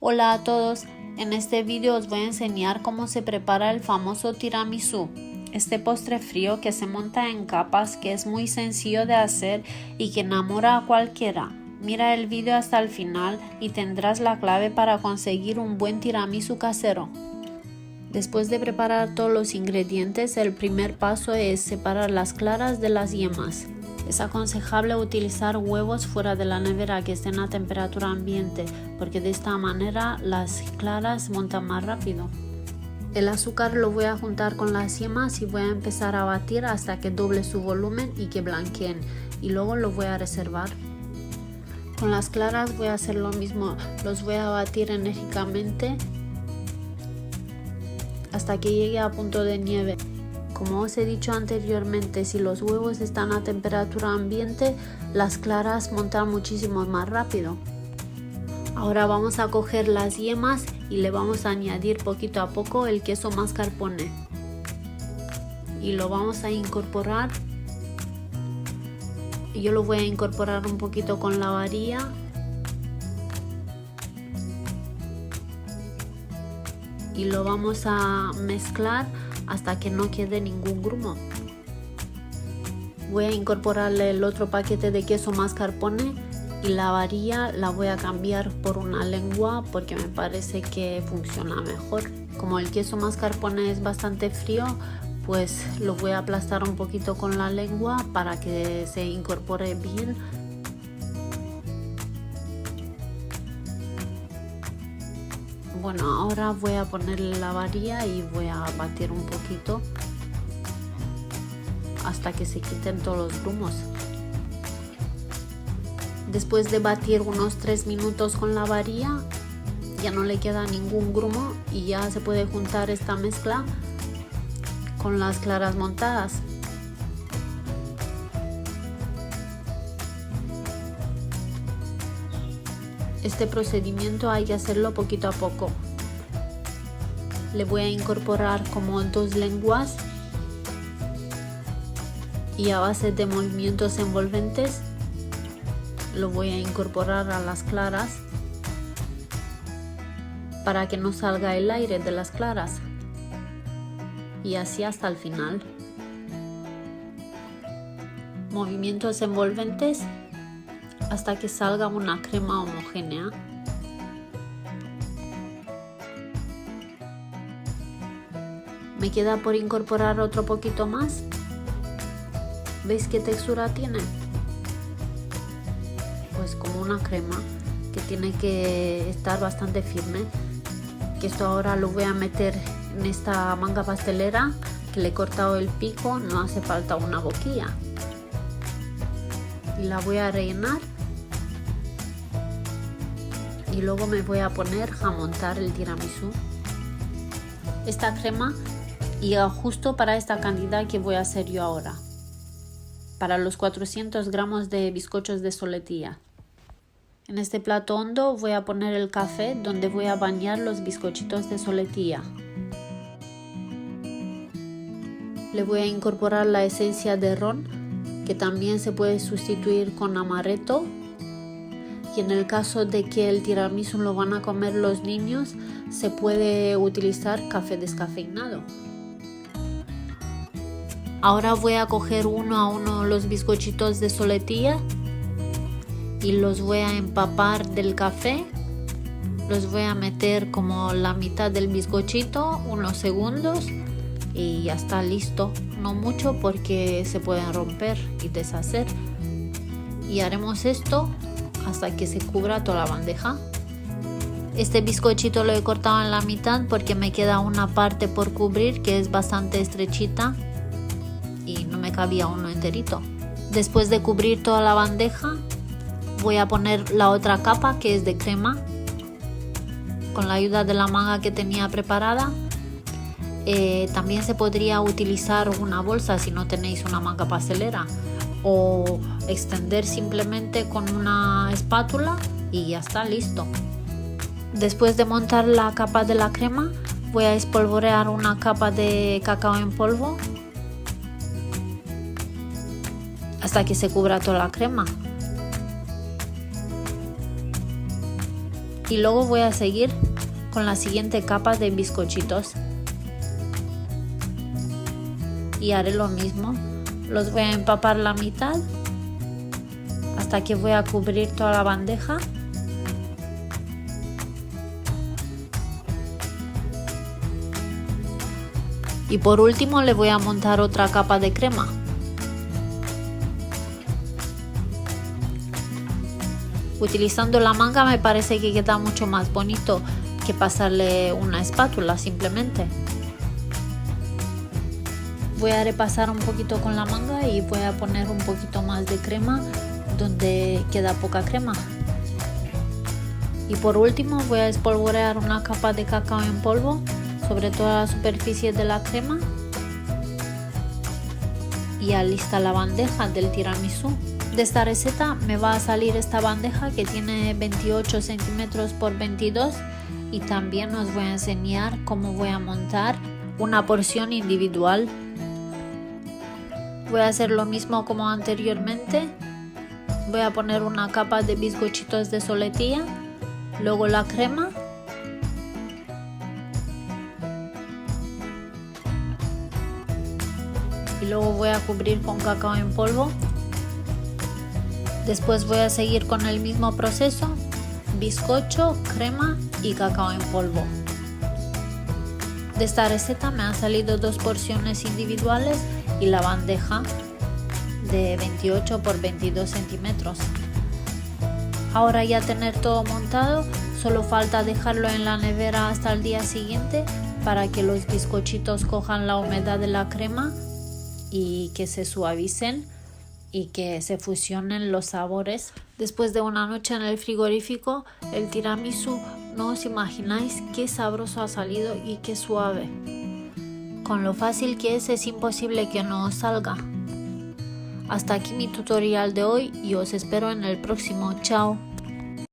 Hola a todos, en este vídeo os voy a enseñar cómo se prepara el famoso tiramisú. Este postre frío que se monta en capas, que es muy sencillo de hacer y que enamora a cualquiera. Mira el vídeo hasta el final y tendrás la clave para conseguir un buen tiramisú casero. Después de preparar todos los ingredientes, el primer paso es separar las claras de las yemas. Es aconsejable utilizar huevos fuera de la nevera que estén a temperatura ambiente, porque de esta manera las claras se montan más rápido. El azúcar lo voy a juntar con las yemas y voy a empezar a batir hasta que doble su volumen y que blanqueen, y luego lo voy a reservar. Con las claras voy a hacer lo mismo, los voy a batir enérgicamente hasta que llegue a punto de nieve. Como os he dicho anteriormente, si los huevos están a temperatura ambiente, las claras montan muchísimo más rápido. Ahora vamos a coger las yemas y le vamos a añadir poquito a poco el queso mascarpone. Y lo vamos a incorporar. Yo lo voy a incorporar un poquito con la varilla. Y lo vamos a mezclar hasta que no quede ningún grumo. Voy a incorporarle el otro paquete de queso mascarpone y la varilla la voy a cambiar por una lengua porque me parece que funciona mejor. Como el queso mascarpone es bastante frío, pues lo voy a aplastar un poquito con la lengua para que se incorpore bien. Bueno, ahora voy a ponerle la varilla y voy a batir un poquito hasta que se quiten todos los grumos. Después de batir unos 3 minutos con la varilla, ya no le queda ningún grumo y ya se puede juntar esta mezcla con las claras montadas. Este procedimiento hay que hacerlo poquito a poco. Le voy a incorporar como 2 lenguas y a base de movimientos envolventes lo voy a incorporar a las claras para que no salga el aire de las claras, y así hasta el final. Movimientos envolventes hasta que salga una crema homogénea. Me queda por incorporar otro poquito más. ¿Veis qué textura tiene? Pues como una crema que tiene que estar bastante firme. Que esto ahora lo voy a meter en esta manga pastelera que le he cortado el pico, no hace falta una boquilla. Y la voy a rellenar. Y luego me voy a poner a montar el tiramisú. Esta crema llega justo para esta cantidad que voy a hacer yo ahora, para los 400 gramos de bizcochos de soletilla. En este plato hondo voy a poner el café donde voy a bañar los bizcochitos de soletilla. Le voy a incorporar la esencia de ron, que también se puede sustituir con amaretto. Y en el caso de que el tiramisú lo van a comer los niños, se puede utilizar café descafeinado. Ahora voy a coger uno a uno los bizcochitos de soletilla y los voy a empapar del café. Los voy a meter como la mitad del bizcochito, unos segundos, y ya está listo. No mucho porque se pueden romper y deshacer. Y haremos esto hasta que se cubra toda la bandeja. Este bizcochito lo he cortado en la mitad porque me queda una parte por cubrir que es bastante estrechita y no me cabía uno enterito. Después de cubrir toda la bandeja, voy a poner la otra capa que es de crema con la ayuda de la manga que tenía preparada. También se podría utilizar una bolsa si no tenéis una manga pastelera, o extender simplemente con una espátula y ya está listo. Después de montar la capa de la crema, voy a espolvorear una capa de cacao en polvo hasta que se cubra toda la crema. Y luego voy a seguir con la siguiente capa de bizcochitos. Y haré lo mismo. Los voy a empapar la mitad hasta que voy a cubrir toda la bandeja. Y por último le voy a montar otra capa de crema. Utilizando la manga me parece que queda mucho más bonito que pasarle una espátula simplemente. Voy a repasar un poquito con la manga y voy a poner un poquito más de crema donde queda poca crema. Y por último voy a espolvorear una capa de cacao en polvo sobre toda la superficie de la crema. Y ya lista la bandeja del tiramisú. De esta receta me va a salir esta bandeja que tiene 28 centímetros por 22 y también os voy a enseñar cómo voy a montar una porción individual. Voy a hacer lo mismo como anteriormente. Voy a poner una capa de bizcochitos de soletilla, luego la crema, y luego voy a cubrir con cacao en polvo. Después voy a seguir con el mismo proceso, bizcocho, crema y cacao en polvo. De esta receta me han salido 2 porciones individuales y la bandeja de 28 por 22 centímetros. Ahora ya tener todo montado, solo falta dejarlo en la nevera hasta el día siguiente para que los bizcochitos cojan la humedad de la crema y que se suavicen y que se fusionen los sabores. Después de una noche en el frigorífico, el tiramisú no os imagináis qué sabroso ha salido y qué suave. Con lo fácil que es imposible que no os salga. Hasta aquí mi tutorial de hoy y os espero en el próximo. Chao.